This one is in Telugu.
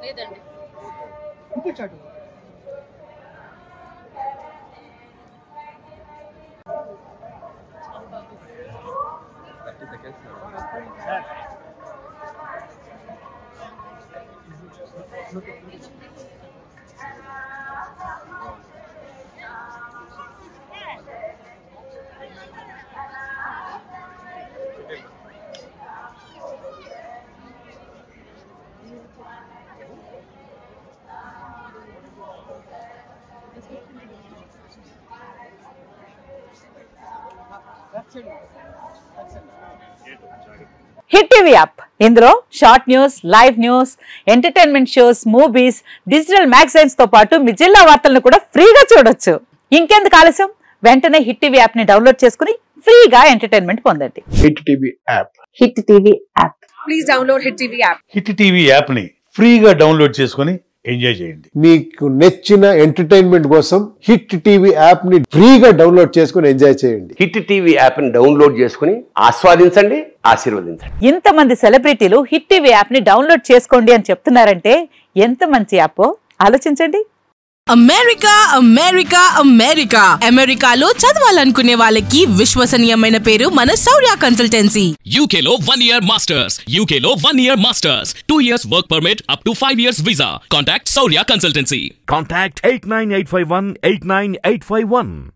లేదండి. హిట్ టీవీ యాప్ ఇందులో short news, live news, entertainment shows, movies, digital magazines తో పాటు మీ జిల్లా వార్తలను కూడా ఫ్రీగా చూడొచ్చు. ఇంకెందుకు ఆలస్యం, వెంటనే హిట్ టీవీ యాప్ ని డౌన్లోడ్ చేసుకుని ఫ్రీగా ఎంటర్టైన్మెంట్ పొందండి. Hit TV app. Hit TV app. Please download hit TV app. Hit TV app ని ఫ్రీగా డౌన్లోడ్ చేసుకుని ఎంజాయ్ చేయండి. మీకు నచ్చిన ఎంటర్టైన్మెంట్ కోసం హిట్ టీవీ యాప్ ని ఫ్రీగా డౌన్లోడ్ చేసుకుని ఎంజాయ్ చేయండి. హిట్ టీవీ యాప్ ని డౌన్లోడ్ చేసుకుని ఆస్వాదించండి, ఆశీర్వదించండి. ఇంతమంది సెలబ్రిటీలు హిట్ టీవీ యాప్ ని డౌన్లోడ్ చేసుకోండి అని చెప్తున్నారంటే ఎంత మంచి యాప్ ఆలోచించండి. అమెరికా అమెరికా అమెరికా అమెరికాలో చదవాలనుకునే వాళ్ళకి విశ్వసనీయమైన పేరు మన శౌర్య కన్సల్టెన్సీ. UK లో 1 year masters, UK లో 1 year masters, 2 years work permit up to 5 years visa. Contact Shaurya Consultancy. Contact 89851 89851.